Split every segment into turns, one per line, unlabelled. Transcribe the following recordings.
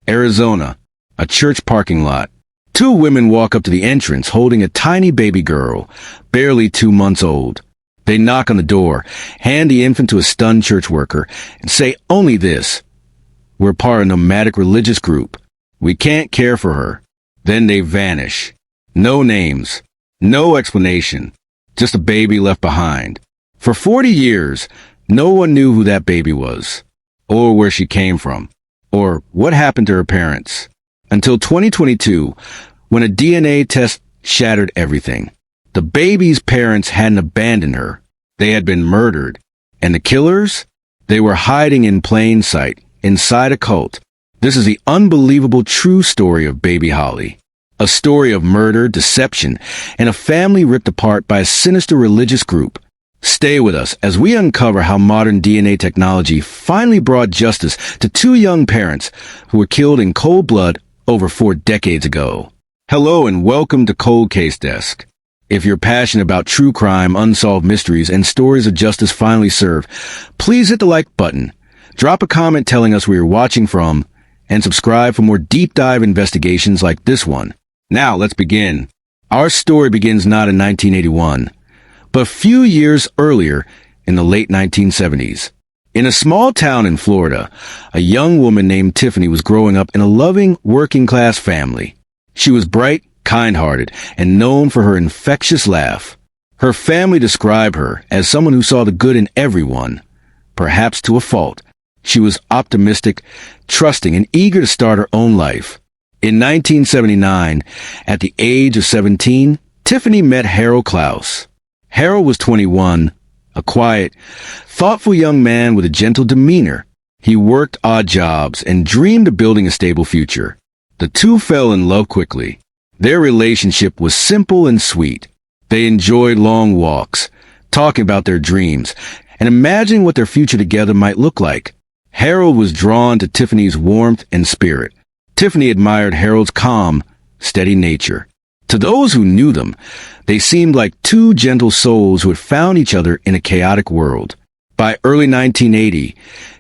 Arizona, a church parking lot. Two women walk up to the entrance holding a tiny baby girl, barely 2 months old. They knock on the door, hand the infant to a stunned church worker, and say only this: "We're part of a nomadic religious group. We can't care for her." Then they vanish. No names, no explanation, just a baby left behind. For 40 years, no one knew who that baby was, or where she came from, or what happened to her parents. Until 2022, when a DNA test shattered everything. The baby's parents hadn't abandoned her. They had been murdered. And the killers? They were hiding in plain sight, inside a cult. This is the unbelievable true story of baby Holly. A story of murder, deception, and a family ripped apart by a sinister religious group. Stay with us as we uncover how modern DNA technology finally brought justice to two young parents who were killed in cold blood over 4 decades ago. Hello and welcome to Cold Case Desk. If you're passionate about true crime, unsolved mysteries, and stories of justice finally served, please hit the like button, drop a comment telling us where you're watching from, and subscribe for more deep dive investigations like this one. Now let's begin. Our story begins not in 1981, but a few years earlier in the late 1970s. In a small town in Florida, a young woman named Tiffany was growing up in a loving, working-class family. She was bright, kind-hearted, and known for her infectious laugh. Her family described her as someone who saw the good in everyone, perhaps to a fault. She was optimistic, trusting, and eager to start her own life. In 1979, at the age of 17, Tiffany met Harold Clouse. Harold was 21, a quiet, thoughtful young man with a gentle demeanor. He worked odd jobs and dreamed of building a stable future. The two fell in love quickly. Their relationship was simple and sweet. They enjoyed long walks, talking about their dreams, and imagining what their future together might look like. Harold was drawn to Tiffany's warmth and spirit. Tiffany admired Harold's calm, steady nature. To those who knew them, they seemed like two gentle souls who had found each other in a chaotic world. By early 1980,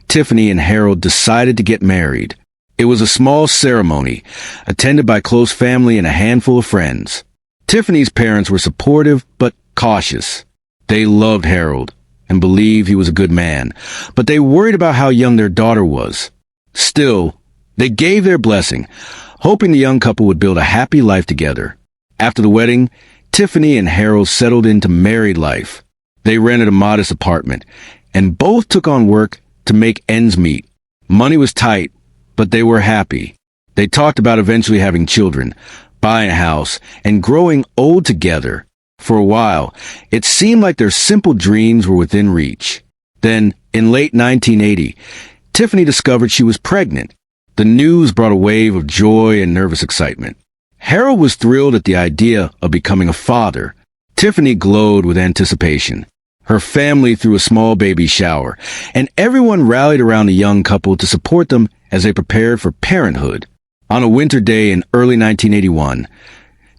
Tiffany and Harold decided to get married. It was a small ceremony, attended by close family and a handful of friends. Tiffany's parents were supportive but cautious. They loved Harold and believed he was a good man, but they worried about how young their daughter was. Still, they gave their blessing, hoping the young couple would build a happy life together. After the wedding, Tiffany and Harold settled into married life. They rented a modest apartment, and both took on work to make ends meet. Money was tight, but they were happy. They talked about eventually having children, buying a house, and growing old together. For a while, it seemed like their simple dreams were within reach. Then, in late 1980, Tiffany discovered she was pregnant. The news brought a wave of joy and nervous excitement. Harold was thrilled at the idea of becoming a father. Tiffany glowed with anticipation. Her family threw a small baby shower, and everyone rallied around the young couple to support them as they prepared for parenthood. On a winter day in early 1981,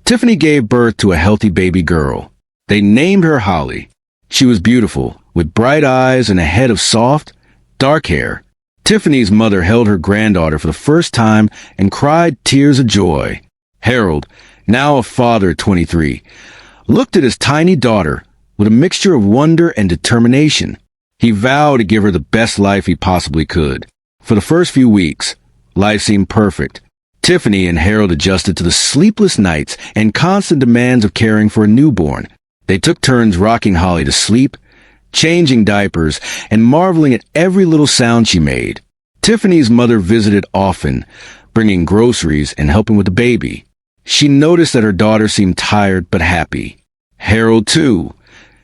Tiffany gave birth to a healthy baby girl. They named her Holly. She was beautiful, with bright eyes and a head of soft, dark hair. Tiffany's mother held her granddaughter for the first time and cried tears of joy. Harold, now a father at 23, looked at his tiny daughter with a mixture of wonder and determination. He vowed to give her the best life he possibly could. For the first few weeks, life seemed perfect. Tiffany and Harold adjusted to the sleepless nights and constant demands of caring for a newborn. They took turns rocking Holly to sleep, changing diapers, and marveling at every little sound she made. Tiffany's mother visited often, bringing groceries and helping with the baby. She noticed that her daughter seemed tired but happy. Harold, too,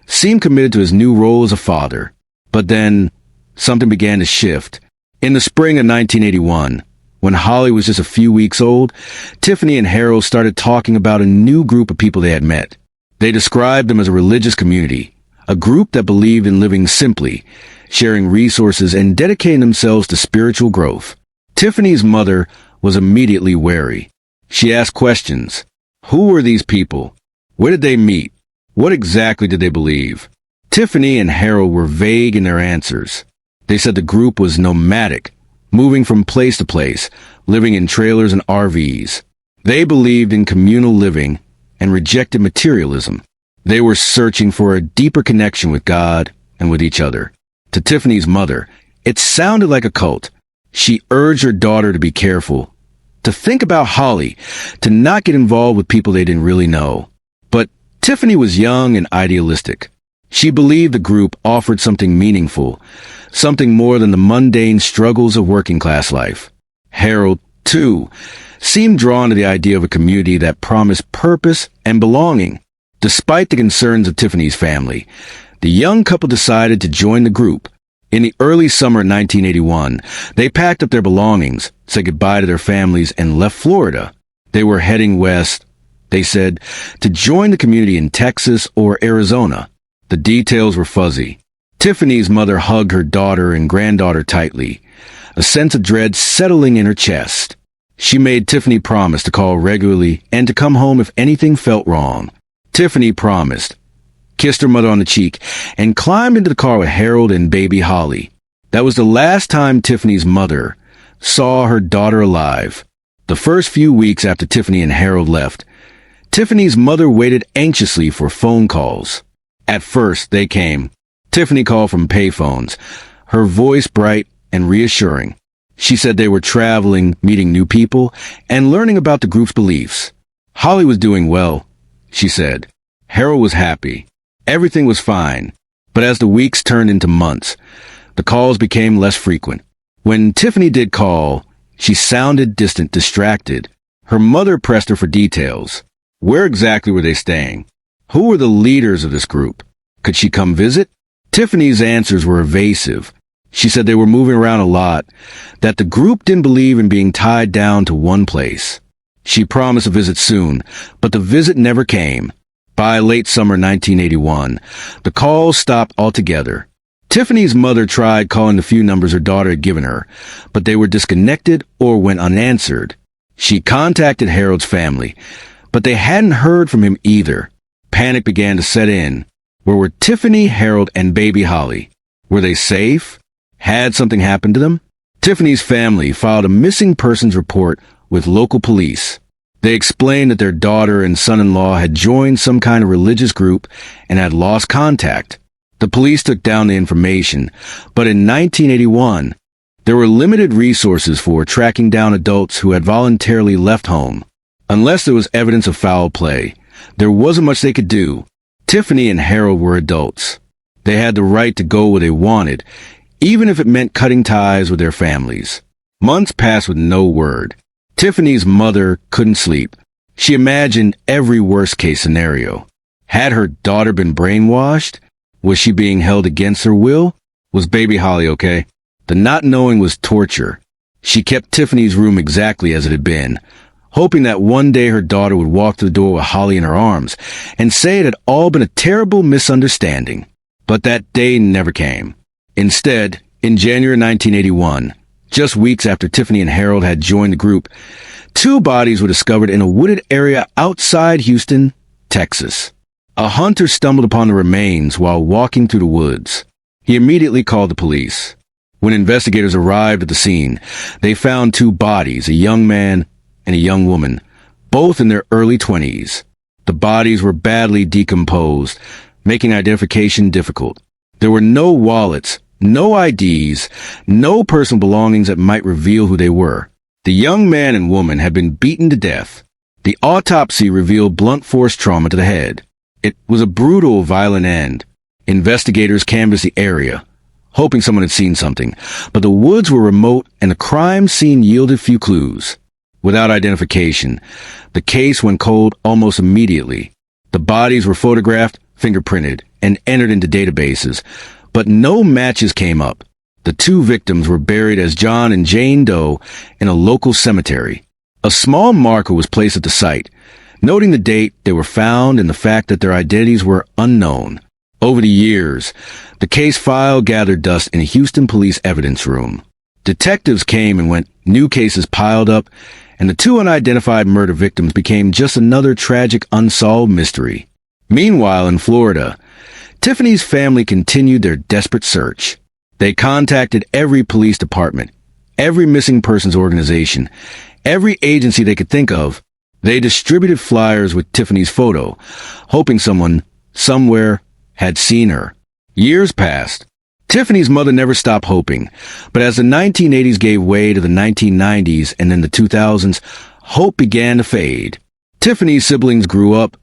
seemed committed to his new role as a father. But then, something began to shift. In the spring of 1981, when Holly was just a few weeks old, Tiffany and Harold started talking about a new group of people they had met. They described them as a religious community, a group that believed in living simply, sharing resources, and dedicating themselves to spiritual growth. Tiffany's mother was immediately wary. She asked questions. Who were these people? Where did they meet? What exactly did they believe? Tiffany and Harold were vague in their answers. They said the group was nomadic, moving from place to place, living in trailers and RVs. They believed in communal living and rejected materialism. They were searching for a deeper connection with God and with each other. To Tiffany's mother, it sounded like a cult. She urged her daughter to be careful, to think about Holly, to not get involved with people they didn't really know. But Tiffany was young and idealistic. She believed the group offered something meaningful, something more than the mundane struggles of working-class life. Harold, too, seemed drawn to the idea of a community that promised purpose and belonging. Despite the concerns of Tiffany's family, the young couple decided to join the group. In the early summer of 1981, they packed up their belongings, said goodbye to their families, and left Florida. They were heading west, they said, to join the community in Texas or Arizona. The details were fuzzy. Tiffany's mother hugged her daughter and granddaughter tightly, a sense of dread settling in her chest. She made Tiffany promise to call regularly and to come home if anything felt wrong. Tiffany promised, kissed her mother on the cheek, and climbed into the car with Harold and baby Holly. That was the last time Tiffany's mother saw her daughter alive. The first few weeks after Tiffany and Harold left, Tiffany's mother waited anxiously for phone calls. At first, they came. Tiffany called from payphones, her voice bright and reassuring. She said they were traveling, meeting new people, and learning about the group's beliefs. Holly was doing well, she said. Harold was happy. Everything was fine. But as the weeks turned into months, the calls became less frequent. When Tiffany did call, she sounded distant, distracted. Her mother pressed her for details. Where exactly were they staying? Who were the leaders of this group? Could she come visit? Tiffany's answers were evasive. She said they were moving around a lot, that the group didn't believe in being tied down to one place. She promised a visit soon, but the visit never came. By late summer 1981, the calls stopped altogether. Tiffany's mother tried calling the few numbers her daughter had given her, but they were disconnected or went unanswered. She contacted Harold's family, but they hadn't heard from him either. Panic began to set in. Where were Tiffany, Harold, and baby Holly? Were they safe? Had something happened to them? Tiffany's family filed a missing persons report with local police. They explained that their daughter and son-in-law had joined some kind of religious group and had lost contact. The police took down the information, but in 1981, there were limited resources for tracking down adults who had voluntarily left home. Unless there was evidence of foul play, there wasn't much they could do. Tiffany and Harold were adults. They had the right to go where they wanted, even if it meant cutting ties with their families. Months passed with no word. Tiffany's mother couldn't sleep. She imagined every worst-case scenario. Had her daughter been brainwashed? Was she being held against her will? Was baby Holly okay? The not knowing was torture. She kept Tiffany's room exactly as it had been, hoping that one day her daughter would walk to the door with Holly in her arms and say it had all been a terrible misunderstanding. But that day never came. Instead, in January 1981, just weeks after Tiffany and Harold had joined the group, 2 bodies were discovered in a wooded area outside Houston, Texas. A hunter stumbled upon the remains while walking through the woods. He immediately called the police. When investigators arrived at the scene, they found 2 bodies, a young man and a young woman, both in their early 20s. The bodies were badly decomposed, making identification difficult. There were no wallets, no IDs, no personal belongings that might reveal who they were. The young man and woman had been beaten to death. The autopsy revealed blunt force trauma to the head. It was a brutal, violent end. Investigators canvassed the area, hoping someone had seen something, but the woods were remote and the crime scene yielded few clues. Without identification, the case went cold almost immediately. The bodies were photographed, fingerprinted, and entered into databases, but no matches came up. The 2 victims were buried as John and Jane Doe in a local cemetery. A small marker was placed at the site, noting the date they were found and the fact that their identities were unknown. Over the years, the case file gathered dust in a Houston police evidence room. Detectives came and went, new cases piled up, and the 2 unidentified murder victims became just another tragic unsolved mystery. Meanwhile, in Florida, Tiffany's family continued their desperate search. They contacted every police department, every missing persons organization, every agency they could think of. They distributed flyers with Tiffany's photo, hoping someone, somewhere, had seen her. Years passed. Tiffany's mother never stopped hoping, but as the 1980s gave way to the 1990s and then the 2000s, hope began to fade. Tiffany's siblings grew up,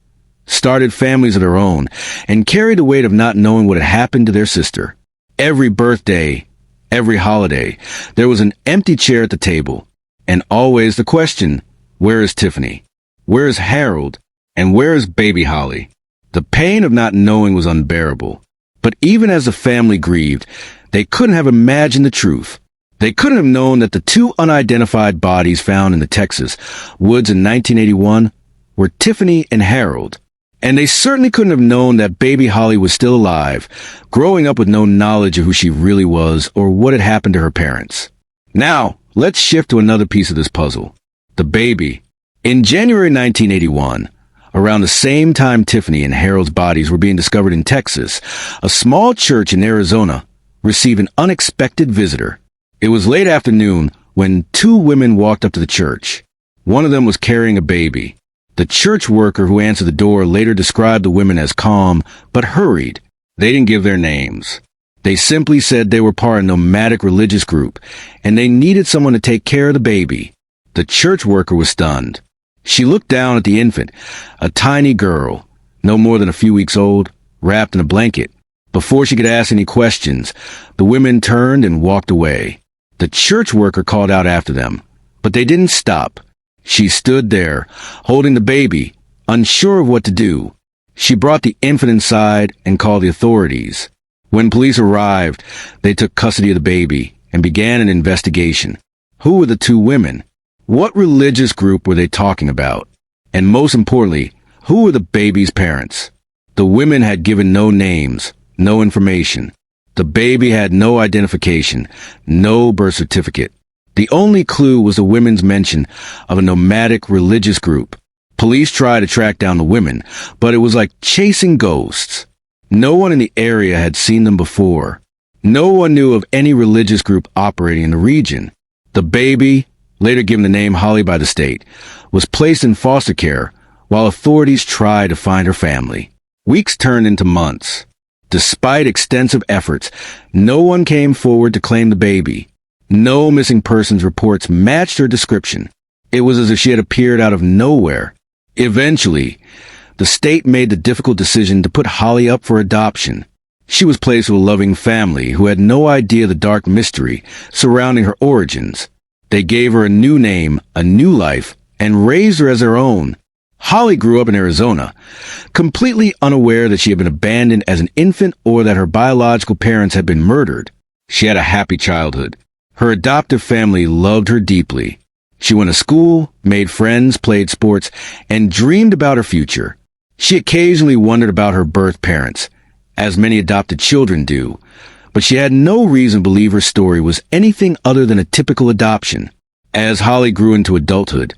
started families of their own, and carried the weight of not knowing what had happened to their sister. Every birthday, every holiday, there was an empty chair at the table, and always the question, where is Tiffany? Where is Harold? And where is baby Holly? The pain of not knowing was unbearable. But even as the family grieved, they couldn't have imagined the truth. They couldn't have known that the two unidentified bodies found in the Texas woods in 1981 were Tiffany and Harold. And they certainly couldn't have known that baby Holly was still alive, growing up with no knowledge of who she really was or what had happened to her parents. Now, let's shift to another piece of this puzzle. The baby. In January 1981, around the same time Tiffany and Harold's bodies were being discovered in Texas, a small church in Arizona received an unexpected visitor. It was late afternoon when two women walked up to the church. One of them was carrying a baby. The church worker who answered the door later described the women as calm, but hurried. They didn't give their names. They simply said they were part of a nomadic religious group, and they needed someone to take care of the baby. The church worker was stunned. She looked down at the infant, a tiny girl, no more than a few weeks old, wrapped in a blanket. Before she could ask any questions, the women turned and walked away. The church worker called out after them, but they didn't stop. She stood there, holding the baby, unsure of what to do. She brought the infant inside and called the authorities. When police arrived, they took custody of the baby and began an investigation. Who were the two women? What religious group were they talking about? And most importantly, who were the baby's parents? The women had given no names, no information. The baby had no identification, no birth certificate. The only clue was the women's mention of a nomadic religious group. Police tried to track down the women, but it was like chasing ghosts. No one in the area had seen them before. No one knew of any religious group operating in the region. The baby, later given the name Holly by the state, was placed in foster care while authorities tried to find her family. Weeks turned into months. Despite extensive efforts, no one came forward to claim the baby. No missing persons reports matched her description. It was as if she had appeared out of nowhere. Eventually, the state made the difficult decision to put Holly up for adoption. She was placed with a loving family who had no idea the dark mystery surrounding her origins. They gave her a new name, a new life, and raised her as their own. Holly grew up in Arizona, completely unaware that she had been abandoned as an infant or that her biological parents had been murdered. She had a happy childhood. Her adoptive family loved her deeply. She went to school, made friends, played sports, and dreamed about her future. She occasionally wondered about her birth parents, as many adopted children do, but she had no reason to believe her story was anything other than a typical adoption. As Holly grew into adulthood,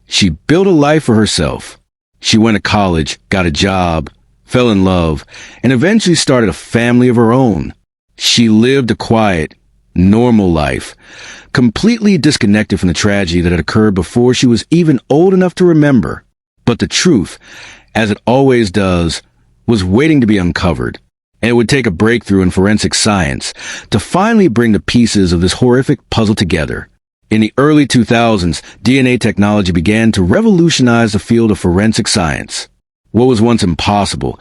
she built a life for herself. She went to college, got a job, fell in love, and eventually started a family of her own. She lived a quiet, normal life, completely disconnected from the tragedy that had occurred before she was even old enough to remember. But the truth, as it always does, was waiting to be uncovered, and it would take a breakthrough in forensic science to finally bring the pieces of this horrific puzzle together. In the early 2000s, DNA technology began to revolutionize the field of forensic science. What was once impossible,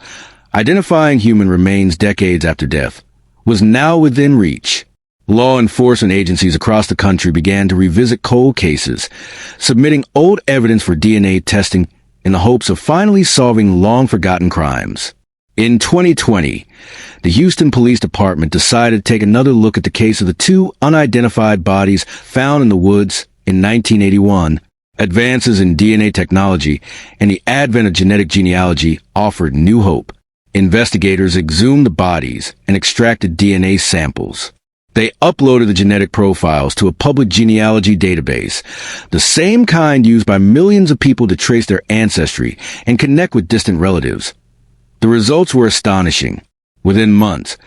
identifying human remains decades after death, was now within reach. Law enforcement agencies across the country began to revisit cold cases, submitting old evidence for DNA testing in the hopes of finally solving long-forgotten crimes. In 2020, the Houston Police Department decided to take another look at the case of the two unidentified bodies found in the woods in 1981. Advances in DNA technology and the advent of genetic genealogy offered new hope. Investigators exhumed the bodies and extracted DNA samples. They uploaded the genetic profiles to a public genealogy database, the same kind used by millions of people to trace their ancestry and connect with distant relatives. The results were astonishing. Within months,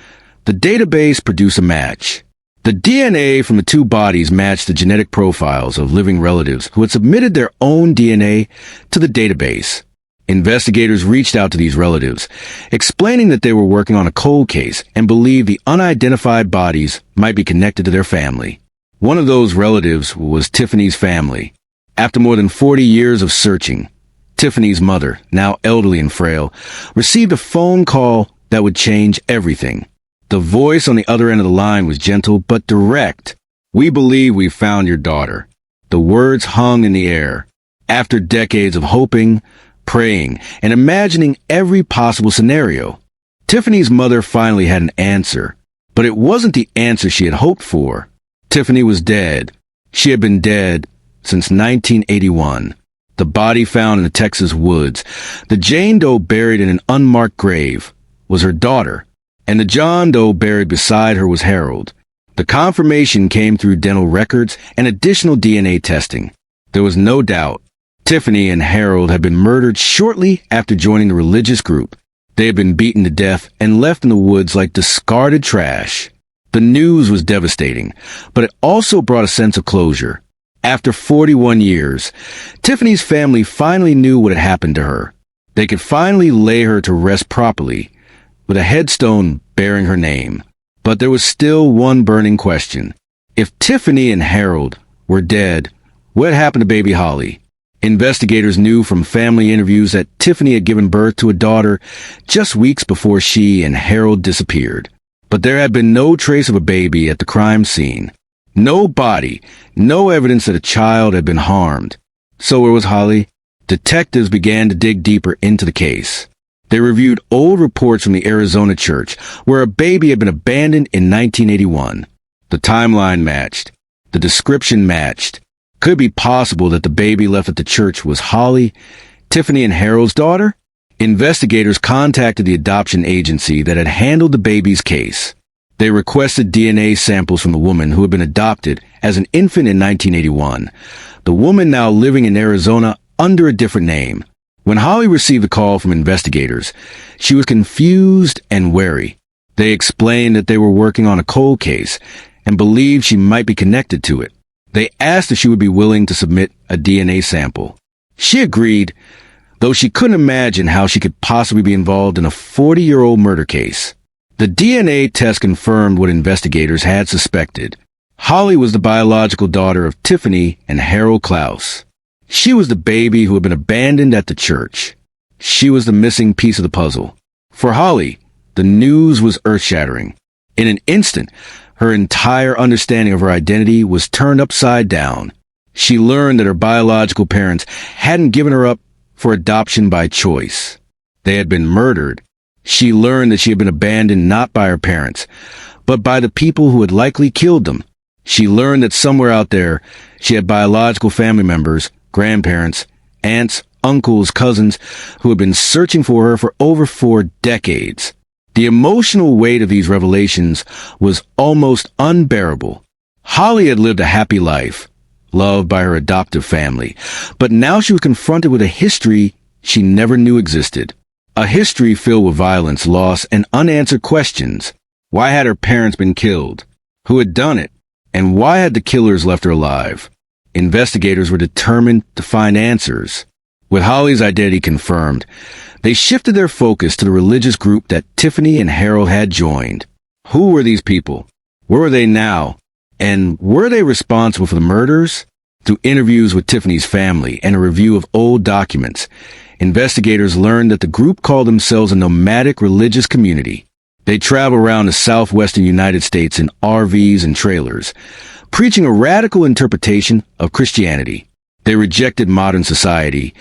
the database produced a match. The DNA from the two bodies matched the genetic profiles of living relatives who had submitted their own DNA to the database. Investigators reached out to these relatives, explaining that they were working on a cold case and believed the unidentified bodies might be connected to their family. One of those relatives was Tiffany's family. After more than 40 years of searching, Tiffany's mother, now elderly and frail, received a phone call that would change everything. The voice on the other end of the line was gentle but direct. "We believe we found your daughter." The words hung in the air. After decades of hoping, praying, and imagining every possible scenario, Tiffany's mother finally had an answer. But it wasn't the answer she had hoped for. Tiffany was dead. She had been dead since 1981. The body found in the Texas woods, the Jane Doe buried in an unmarked grave, was her daughter, and the John Doe buried beside her was Harold. The confirmation came through dental records and additional DNA testing. There was no doubt. Tiffany and Harold had been murdered shortly after joining the religious group. They had been beaten to death and left in the woods like discarded trash. The news was devastating, but it also brought a sense of closure. After 41 years, Tiffany's family finally knew what had happened to her. They could finally lay her to rest properly, with a headstone bearing her name. But there was still one burning question. If Tiffany and Harold were dead, what happened to baby Holly? Investigators knew from family interviews that Tiffany had given birth to a daughter just weeks before she and Harold disappeared. But there had been no trace of a baby at the crime scene. No body, no evidence that a child had been harmed. So where was Holly? Detectives began to dig deeper into the case. They reviewed old reports from the Arizona church, where a baby had been abandoned in 1981. The timeline matched. The description matched. Could it be possible that the baby left at the church was Holly, Tiffany and Harold's daughter? Investigators contacted the adoption agency that had handled the baby's case. They requested DNA samples from the woman who had been adopted as an infant in 1981. The woman now living in Arizona under a different name. When Holly received the call from investigators, she was confused and wary. They explained that they were working on a cold case and believed she might be connected to it. They asked if she would be willing to submit a DNA sample. She agreed, though she couldn't imagine how she could possibly be involved in a 40-year-old murder case. The DNA test confirmed what investigators had suspected. Holly was the biological daughter of Tiffany and Harold Clouse. She was the baby who had been abandoned at the church. She was the missing piece of the puzzle. For Holly, the news was earth-shattering. In an instant, her entire understanding of her identity was turned upside down. She learned that her biological parents hadn't given her up for adoption by choice. They had been murdered. She learned that she had been abandoned not by her parents, but by the people who had likely killed them. She learned that somewhere out there, she had biological family members, grandparents, aunts, uncles, cousins, who had been searching for her for over 4 decades. The emotional weight of these revelations was almost unbearable. Holly had lived a happy life, loved by her adoptive family, but now she was confronted with a history she never knew existed. A history filled with violence, loss, and unanswered questions. Why had her parents been killed? Who had done it? And why had the killers left her alive? Investigators were determined to find answers. With Holly's identity confirmed, they shifted their focus to the religious group that Tiffany and Harold had joined. Who were these people? Where were they now? And were they responsible for the murders? Through interviews with Tiffany's family and a review of old documents, investigators learned that the group called themselves a nomadic religious community. They traveled around the southwestern United States in RVs and trailers, preaching a radical interpretation of Christianity. They rejected modern society,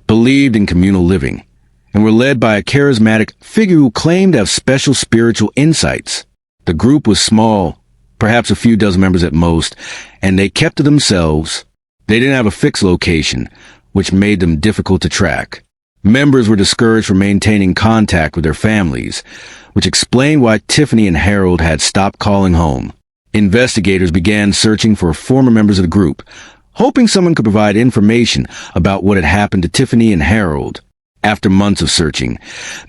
believed in communal living, and were led by a charismatic figure who claimed to have special spiritual insights. The group was small, perhaps a few dozen members at most, and they kept to themselves. They didn't have a fixed location, which made them difficult to track. Members were discouraged from maintaining contact with their families, which explained why Tiffany and Harold had stopped calling home. Investigators began searching for former members of the group, hoping someone could provide information about what had happened to Tiffany and Harold. After months of searching,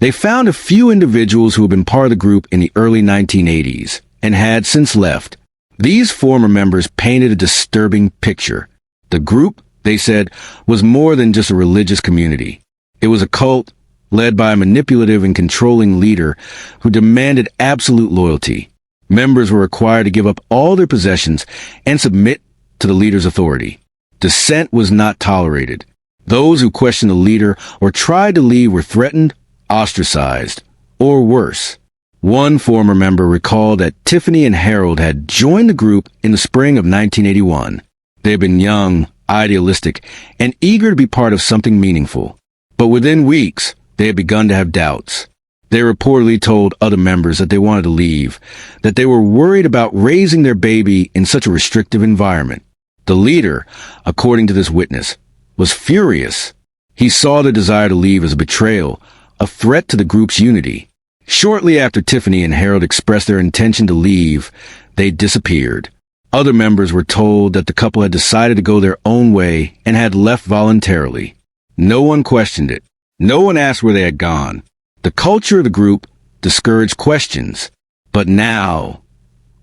they found a few individuals who had been part of the group in the early 1980s and had since left. These former members painted a disturbing picture. The group, they said, was more than just a religious community. It was a cult led by a manipulative and controlling leader who demanded absolute loyalty. Members were required to give up all their possessions and submit to the leader's authority. Dissent was not tolerated. Those who questioned the leader or tried to leave were threatened, ostracized, or worse. One former member recalled that Tiffany and Harold had joined the group in the spring of 1981. They had been young, idealistic, and eager to be part of something meaningful. But within weeks, they had begun to have doubts. They reportedly told other members that they wanted to leave, that they were worried about raising their baby in such a restrictive environment. The leader, according to this witness, was furious. He saw the desire to leave as a betrayal, a threat to the group's unity. Shortly after Tiffany and Harold expressed their intention to leave, they disappeared. Other members were told that the couple had decided to go their own way and had left voluntarily. No one questioned it. No one asked where they had gone. The culture of the group discouraged questions. But now,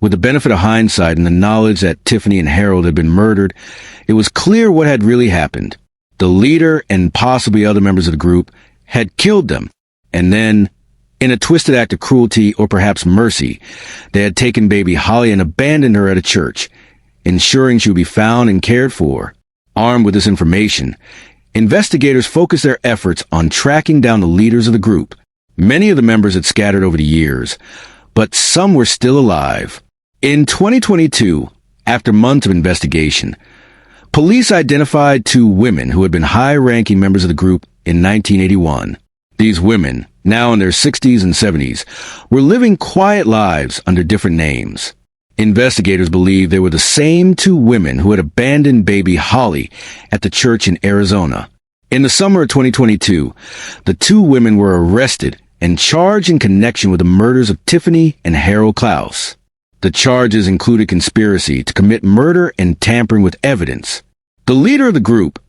with the benefit of hindsight and the knowledge that Tiffany and Harold had been murdered, it was clear what had really happened. The leader and possibly other members of the group had killed them, and then, in a twisted act of cruelty or perhaps mercy, they had taken baby Holly and abandoned her at a church, ensuring she would be found and cared for. Armed with this information, investigators focused their efforts on tracking down the leaders of the group. Many of the members had scattered over the years, but some were still alive. In 2022, after months of investigation, police identified two women who had been high-ranking members of the group in 1981. These women, now in their 60s and 70s, were living quiet lives under different names. Investigators believe they were the same two women who had abandoned baby Holly at the church in Arizona. In the summer of 2022, the two women were arrested and charged in connection with the murders of Tiffany and Harold Clouse. The charges included conspiracy to commit murder and tampering with evidence. The leader of the group,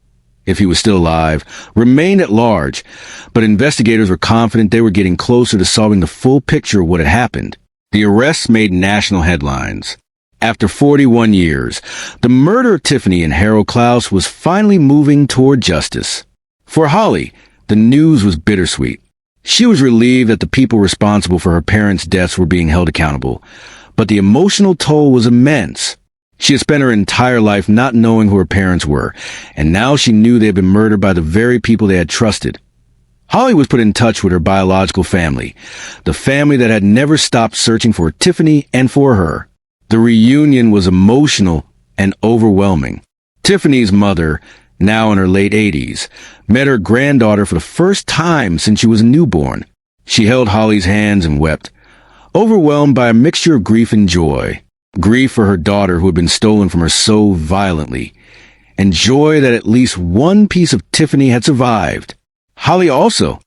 if he was still alive, remained at large, but investigators were confident they were getting closer to solving the full picture of what had happened. The arrests made national headlines. After 41 years, the murder of Tiffany and Harold Clouse was finally moving toward justice. For Holly, the news was bittersweet. She was relieved that the people responsible for her parents' deaths were being held accountable, but the emotional toll was immense. She had spent her entire life not knowing who her parents were, and now she knew they had been murdered by the very people they had trusted. Holly was put in touch with her biological family, the family that had never stopped searching for Tiffany and for her. The reunion was emotional and overwhelming. Tiffany's mother, now in her late 80s, met her granddaughter for the first time since she was a newborn. She held Holly's hands and wept, overwhelmed by a mixture of grief and joy. Grief for her daughter who had been stolen from her so violently, and joy that at least one piece of Tiffany had survived. Holly also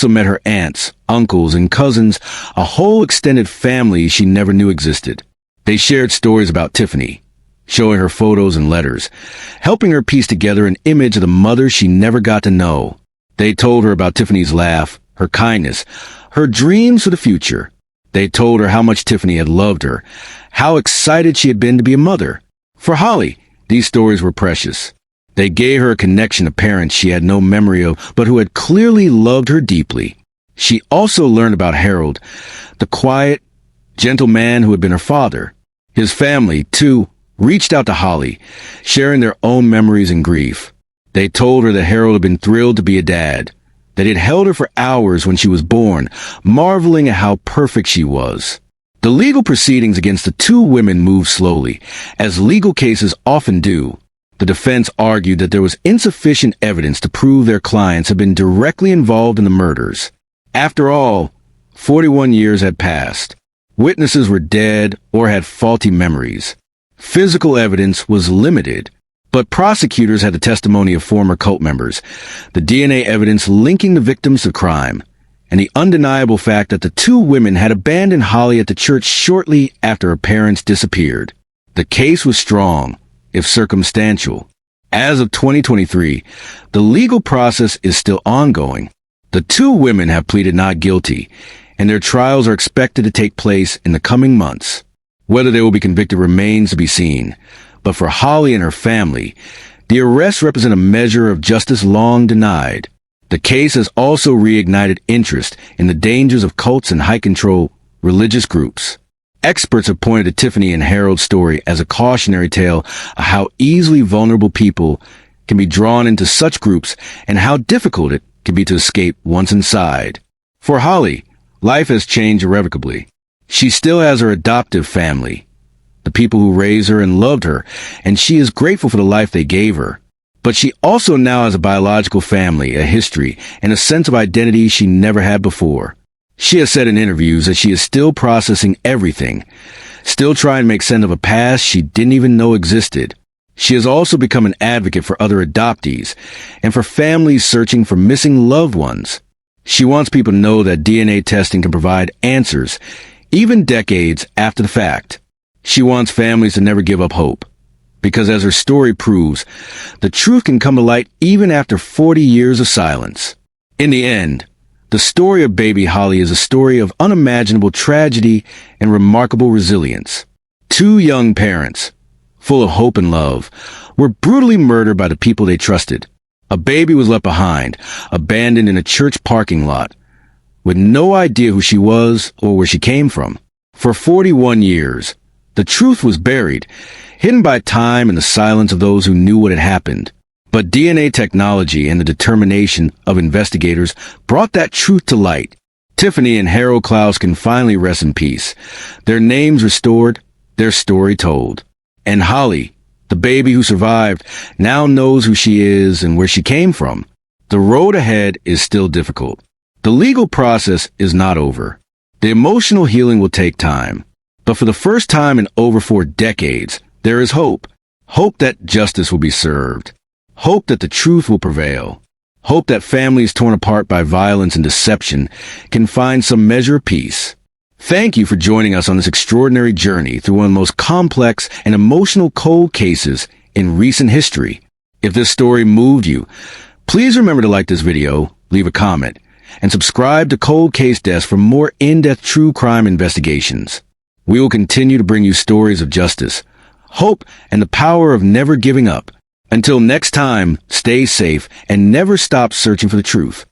met her aunts, uncles, and cousins, a whole extended family she never knew existed. They shared stories about Tiffany, showing her photos and letters, helping her piece together an image of the mother she never got to know. They told her about Tiffany's laugh, her kindness, her dreams for the future. They told her how much Tiffany had loved her, how excited she had been to be a mother. For Holly, these stories were precious. They gave her a connection to parents she had no memory of, but who had clearly loved her deeply. She also learned about Harold, the quiet, gentle man who had been her father. His family, too, reached out to Holly, sharing their own memories and grief. They told her that Harold had been thrilled to be a dad, that he had held her for hours when she was born, marveling at how perfect she was. The legal proceedings against the two women moved slowly, as legal cases often do. The defense argued that there was insufficient evidence to prove their clients had been directly involved in the murders. After all, 41 years had passed. Witnesses were dead or had faulty memories. Physical evidence was limited, but prosecutors had the testimony of former cult members, the DNA evidence linking the victims to crime, and the undeniable fact that the two women had abandoned Holly at the church shortly after her parents disappeared. The case was strong, if circumstantial. As of 2023, the legal process is still ongoing. The two women have pleaded not guilty, and their trials are expected to take place in the coming months. Whether they will be convicted remains to be seen, but for Holly and her family, the arrests represent a measure of justice long denied. The case has also reignited interest in the dangers of cults and high-control religious groups. Experts have pointed to Tiffany and Harold's story as a cautionary tale of how easily vulnerable people can be drawn into such groups and how difficult it can be to escape once inside. For Holly, life has changed irrevocably. She still has her adoptive family, the people who raised her and loved her, and she is grateful for the life they gave her. But she also now has a biological family, a history, and a sense of identity she never had before. She has said in interviews that she is still processing everything, still trying to make sense of a past she didn't even know existed. She has also become an advocate for other adoptees and for families searching for missing loved ones. She wants people to know that DNA testing can provide answers, even decades after the fact. She wants families to never give up hope, because as her story proves, the truth can come to light even after 40 years of silence. In the end, the story of baby Holly is a story of unimaginable tragedy and remarkable resilience. Two young parents, full of hope and love, were brutally murdered by the people they trusted. A baby was left behind, abandoned in a church parking lot, with no idea who she was or where she came from. For 41 years, the truth was buried, hidden by time and the silence of those who knew what had happened. But DNA technology and the determination of investigators brought that truth to light. Tiffany and Harold Clouse can finally rest in peace, their names restored, their story told. And Holly, the baby who survived, now knows who she is and where she came from. The road ahead is still difficult. The legal process is not over. The emotional healing will take time. But for the first time in over 4 decades, there is hope. Hope that justice will be served. Hope that the truth will prevail. Hope that families torn apart by violence and deception can find some measure of peace. Thank you for joining us on this extraordinary journey through one of the most complex and emotional cold cases in recent history. If this story moved you, please remember to like this video, leave a comment, and subscribe to Cold Case Desk for more in-depth true crime investigations. We will continue to bring you stories of justice, hope, and the power of never giving up. Until next time, stay safe and never stop searching for the truth.